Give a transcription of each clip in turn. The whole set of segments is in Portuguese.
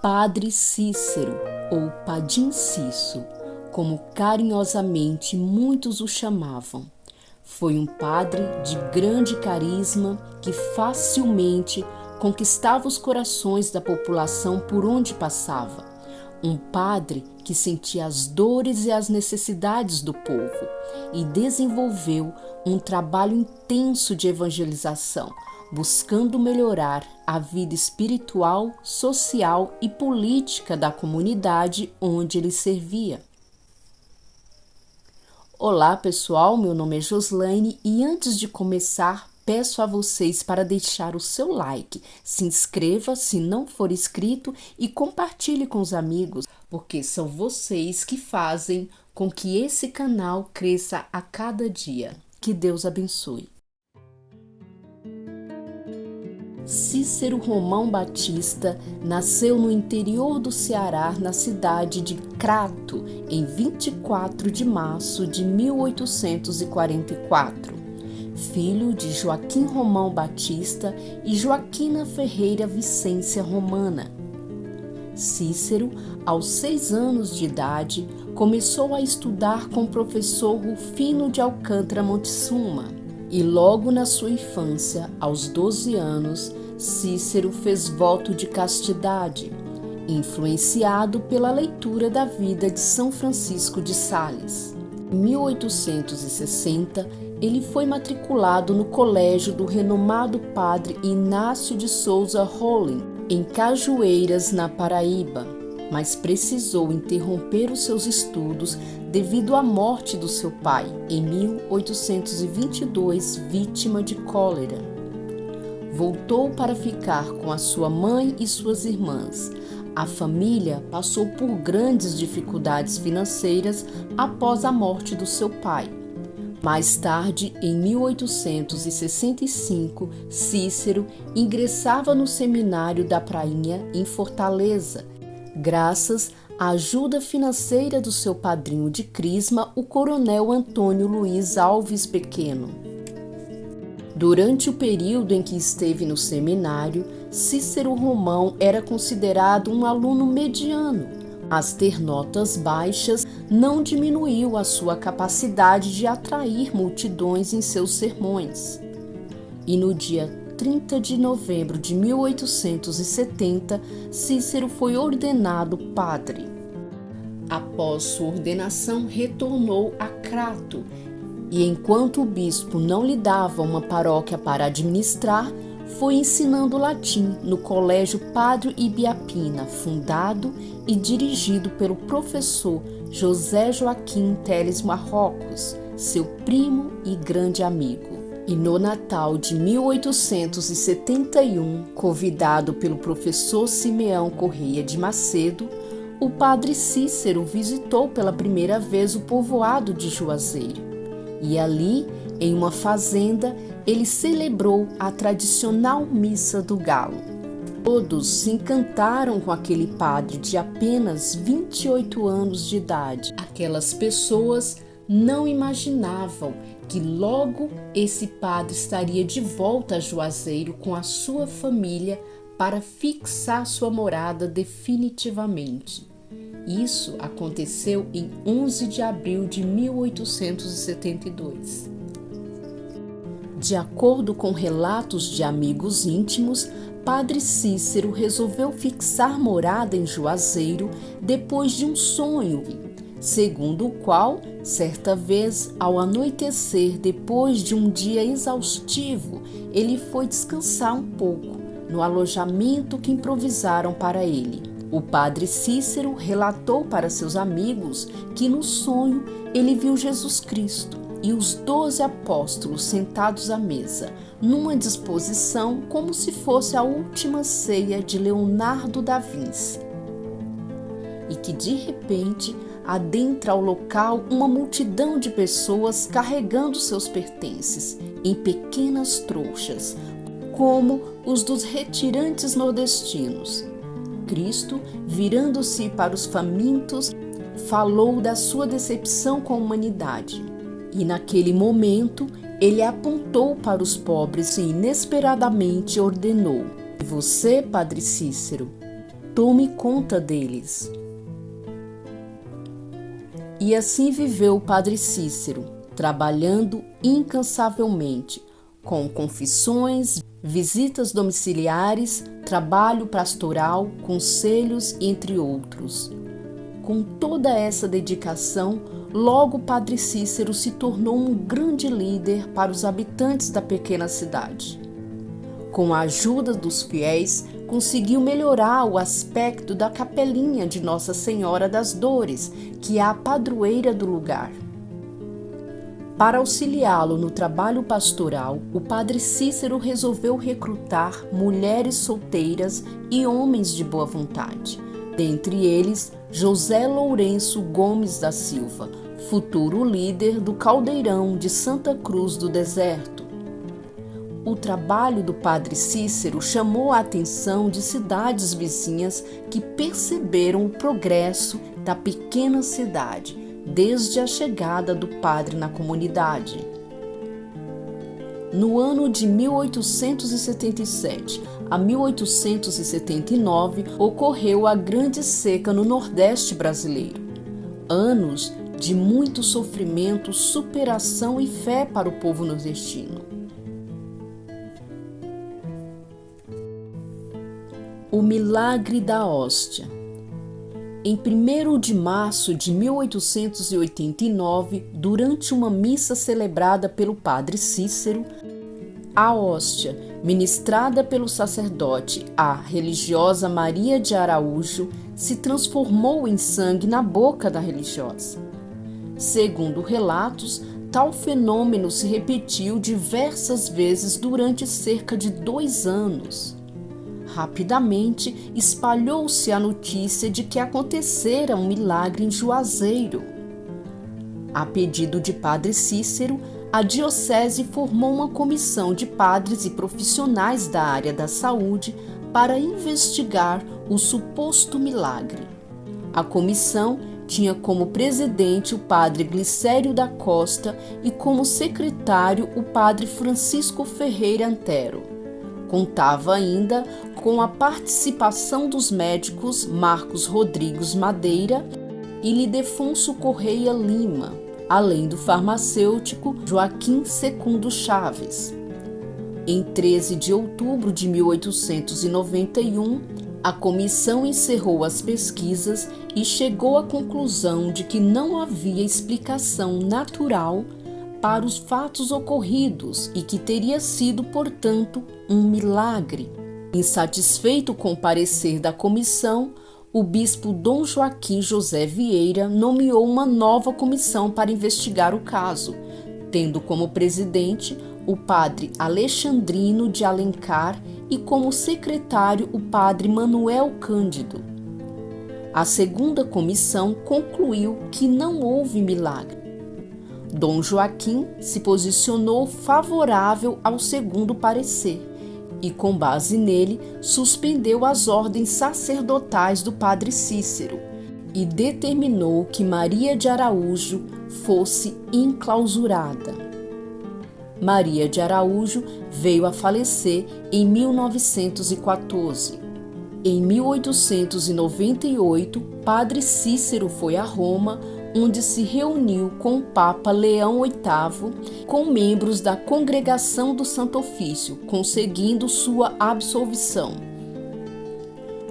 Padre Cícero, ou Padim Cisso, como carinhosamente muitos o chamavam. Foi um padre de grande carisma que facilmente conquistava os corações da população por onde passava. Um padre que sentia as dores e as necessidades do povo e desenvolveu um trabalho intenso de evangelização, buscando melhorar a vida espiritual, social e política da comunidade onde ele servia. Olá pessoal, meu nome é Joslaine e antes de começar, peço a vocês para deixar o seu like, se inscreva se não for inscrito e compartilhe com os amigos, porque são vocês que fazem com que esse canal cresça a cada dia. Que Deus abençoe. Cícero Romão Batista nasceu no interior do Ceará, na cidade de Crato, em 24 de março de 1844. Filho de Joaquim Romão Batista e Joaquina Ferreira Vicência Romana. Cícero, aos 6 anos de idade, começou a estudar com o professor Rufino de Alcântara Moctezuma. E logo na sua infância, aos 12 anos, Cícero fez voto de castidade, influenciado pela leitura da vida de São Francisco de Sales. Em 1860, ele foi matriculado no colégio do renomado padre Inácio de Souza Rolim, em Cajueiras, na Paraíba, mas precisou interromper os seus estudos devido à morte do seu pai, em 1822, vítima de cólera. Voltou para ficar com a sua mãe e suas irmãs. A família passou por grandes dificuldades financeiras após a morte do seu pai. Mais tarde, em 1865, Cícero ingressava no seminário da Prainha, em Fortaleza, graças à ajuda financeira do seu padrinho de crisma, o coronel Antônio Luiz Alves Pequeno. Durante o período em que esteve no seminário, Cícero Romão era considerado um aluno mediano, mas ter notas baixas não diminuiu a sua capacidade de atrair multidões em seus sermões. E no dia 30 de novembro de 1870, Cícero foi ordenado padre. Após sua ordenação, retornou a Crato e, enquanto o bispo não lhe dava uma paróquia para administrar, foi ensinando latim no Colégio Padre Ibiapina, fundado e dirigido pelo professor José Joaquim Teles Marrocos, seu primo e grande amigo. E no Natal de 1871, convidado pelo professor Simeão Correia de Macedo, o padre Cícero visitou pela primeira vez o povoado de Juazeiro. E ali, em uma fazenda, ele celebrou a tradicional Missa do Galo. Todos se encantaram com aquele padre de apenas 28 anos de idade. Aquelas pessoas não imaginavam que logo esse padre estaria de volta a Juazeiro com a sua família para fixar sua morada definitivamente. Isso aconteceu em 11 de abril de 1872. De acordo com relatos de amigos íntimos, Padre Cícero resolveu fixar morada em Juazeiro depois de um sonho, segundo o qual, certa vez, ao anoitecer, depois de um dia exaustivo, ele foi descansar um pouco no alojamento que improvisaram para ele. O padre Cícero relatou para seus amigos que no sonho ele viu Jesus Cristo e os 12 apóstolos sentados à mesa, numa disposição como se fosse a última ceia de Leonardo da Vinci. E que de repente adentra ao local uma multidão de pessoas carregando seus pertences em pequenas trouxas, como os dos retirantes nordestinos. Cristo, virando-se para os famintos, falou da sua decepção com a humanidade. E naquele momento, ele apontou para os pobres e inesperadamente ordenou: "E você, Padre Cícero, tome conta deles. E assim viveu o Padre Cícero, trabalhando incansavelmente, com confissões, visitas domiciliares, trabalho pastoral, conselhos, entre outros. Com toda essa dedicação, logo Padre Cícero se tornou um grande líder para os habitantes da pequena cidade. Com a ajuda dos fiéis, conseguiu melhorar o aspecto da capelinha de Nossa Senhora das Dores, que é a padroeira do lugar. Para auxiliá-lo no trabalho pastoral, o Padre Cícero resolveu recrutar mulheres solteiras e homens de boa vontade, dentre eles José Lourenço Gomes da Silva, futuro líder do Caldeirão de Santa Cruz do Deserto. O trabalho do Padre Cícero chamou a atenção de cidades vizinhas que perceberam o progresso da pequena cidade desde a chegada do padre na comunidade. No ano de 1877 a 1879 ocorreu a Grande Seca no Nordeste brasileiro. Anos de muito sofrimento, superação e fé para o povo nordestino. O milagre da hóstia. Em 1º de março de 1889, durante uma missa celebrada pelo Padre Cícero, a hóstia, ministrada pelo sacerdote à religiosa Maria de Araújo, se transformou em sangue na boca da religiosa. Segundo relatos, tal fenômeno se repetiu diversas vezes durante cerca de 2 anos. Rapidamente espalhou-se a notícia de que acontecera um milagre em Juazeiro. A pedido de Padre Cícero, a diocese formou uma comissão de padres e profissionais da área da saúde para investigar o suposto milagre. A comissão tinha como presidente o padre Glicério da Costa e como secretário o padre Francisco Ferreira Antero. Contava ainda com a participação dos médicos Marcos Rodrigues Madeira e Lidefonso Correia Lima, além do farmacêutico Joaquim Secundo Chaves. Em 13 de outubro de 1891, a comissão encerrou as pesquisas e chegou à conclusão de que não havia explicação natural para os fatos ocorridos e que teria sido, portanto, um milagre. Insatisfeito com o parecer da comissão, o bispo Dom Joaquim José Vieira nomeou uma nova comissão para investigar o caso, tendo como presidente o padre Alexandrino de Alencar e como secretário o padre Manuel Cândido. A segunda comissão concluiu que não houve milagre. Dom Joaquim se posicionou favorável ao segundo parecer e, com base nele, suspendeu as ordens sacerdotais do Padre Cícero e determinou que Maria de Araújo fosse enclausurada. Maria de Araújo veio a falecer em 1914. Em 1898, Padre Cícero foi a Roma, onde se reuniu com o Papa Leão VIII, com membros da Congregação do Santo Ofício, conseguindo sua absolvição.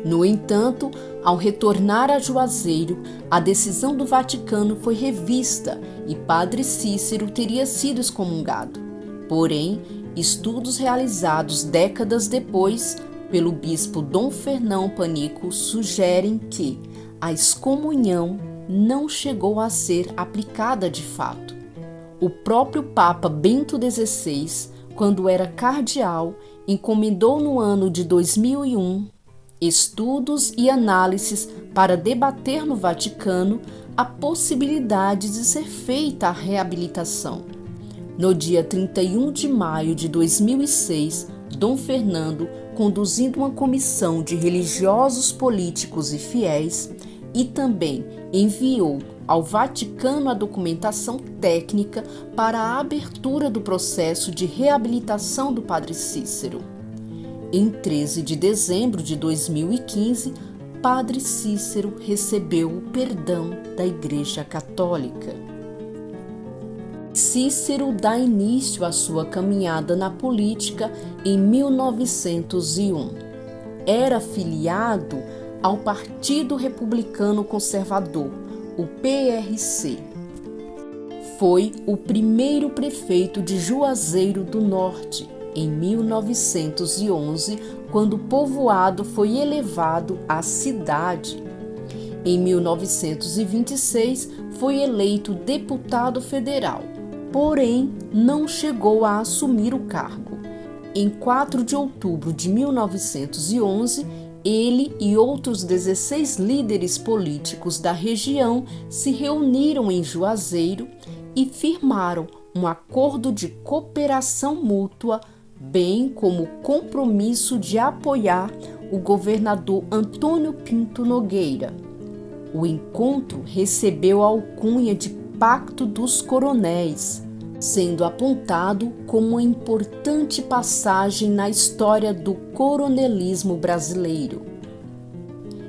No entanto, ao retornar a Juazeiro, a decisão do Vaticano foi revista e Padre Cícero teria sido excomungado. Porém, estudos realizados décadas depois pelo bispo Dom Fernão Panico sugerem que a excomunhão não chegou a ser aplicada de fato. O próprio Papa Bento XVI, quando era cardeal, encomendou no ano de 2001 estudos e análises para debater no Vaticano a possibilidade de ser feita a reabilitação. No dia 31 de maio de 2006, Dom Fernando, conduzindo uma comissão de religiosos, políticos e fiéis, e também enviou ao Vaticano a documentação técnica para a abertura do processo de reabilitação do Padre Cícero. Em 13 de dezembro de 2015, Padre Cícero recebeu o perdão da Igreja Católica. Cícero dá início à sua caminhada na política em 1901. Era filiado ao Partido Republicano Conservador, o PRC. Foi o primeiro prefeito de Juazeiro do Norte, em 1911, quando o povoado foi elevado à cidade. Em 1926, foi eleito deputado federal, porém não chegou a assumir o cargo. Em 4 de outubro de 1911, ele e outros 16 líderes políticos da região se reuniram em Juazeiro e firmaram um acordo de cooperação mútua, bem como o compromisso de apoiar o governador Antônio Pinto Nogueira. O encontro recebeu a alcunha de Pacto dos Coronéis, sendo apontado como uma importante passagem na história do coronelismo brasileiro.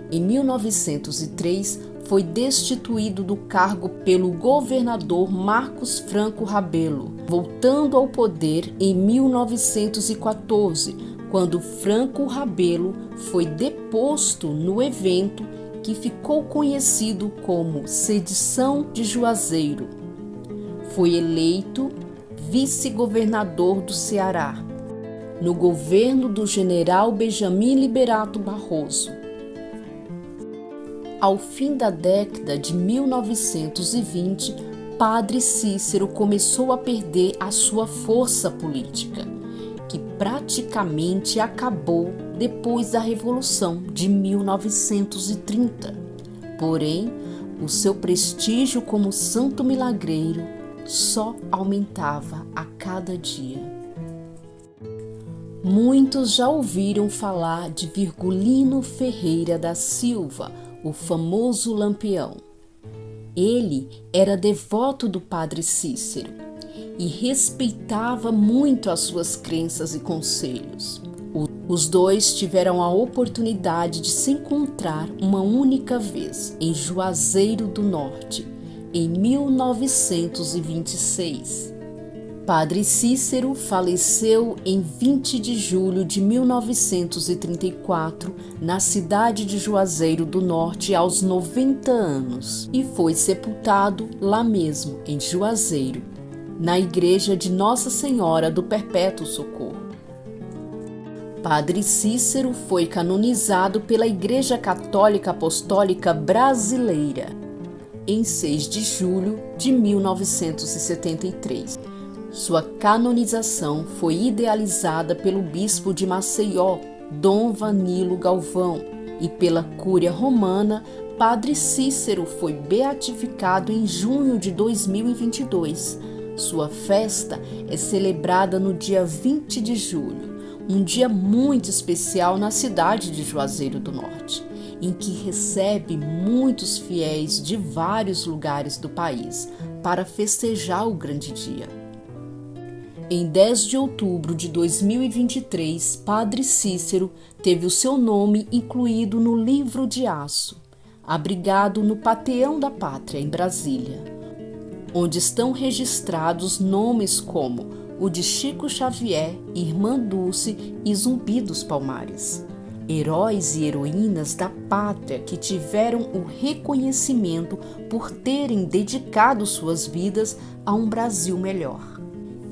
Em 1903, foi destituído do cargo pelo governador Marcos Franco Rabelo, voltando ao poder em 1914, quando Franco Rabelo foi deposto no evento que ficou conhecido como Sedição de Juazeiro. Foi eleito vice-governador do Ceará, no governo do general Benjamin Liberato Barroso. Ao fim da década de 1920, Padre Cícero começou a perder a sua força política, que praticamente acabou depois da Revolução de 1930. Porém, o seu prestígio como santo milagreiro só aumentava a cada dia. Muitos já ouviram falar de Virgulino Ferreira da Silva, o famoso Lampião. Ele era devoto do Padre Cícero e respeitava muito as suas crenças e conselhos. Os dois tiveram a oportunidade de se encontrar uma única vez em Juazeiro do Norte, em 1926. Padre Cícero faleceu em 20 de julho de 1934, na cidade de Juazeiro do Norte, aos 90 anos, e foi sepultado lá mesmo, em Juazeiro, na igreja de Nossa Senhora do Perpétuo Socorro. Padre Cícero foi canonizado pela Igreja Católica Apostólica Brasileira em 6 de julho de 1973. Sua canonização foi idealizada pelo bispo de Maceió, Dom Vanilo Galvão, e pela Cúria Romana. Padre Cícero foi beatificado em junho de 2022. Sua festa é celebrada no dia 20 de julho, um dia muito especial na cidade de Juazeiro do Norte, em que recebe muitos fiéis de vários lugares do país para festejar o grande dia. Em 10 de outubro de 2023, Padre Cícero teve o seu nome incluído no Livro de Aço, abrigado no Panteão da Pátria, em Brasília, onde estão registrados nomes como o de Chico Xavier, Irmã Dulce e Zumbi dos Palmares, heróis e heroínas da pátria que tiveram o reconhecimento por terem dedicado suas vidas a um Brasil melhor.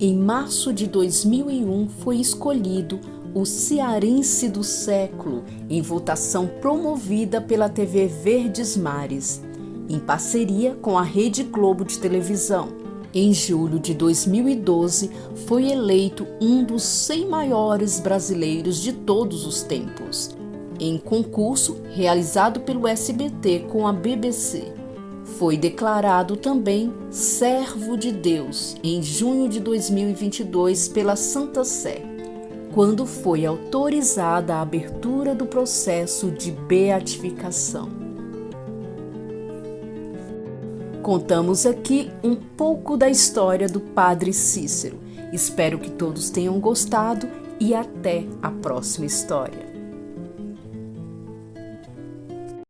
Em março de 2001 foi escolhido o Cearense do Século em votação promovida pela TV Verdes Mares, em parceria com a Rede Globo de televisão. Em julho de 2012 foi eleito um dos 100 maiores brasileiros de todos os tempos, em concurso realizado pelo SBT com a BBC. Foi declarado também Servo de Deus em junho de 2022 pela Santa Sé, quando foi autorizada a abertura do processo de beatificação. Contamos aqui um pouco da história do Padre Cícero. Espero que todos tenham gostado e até a próxima história.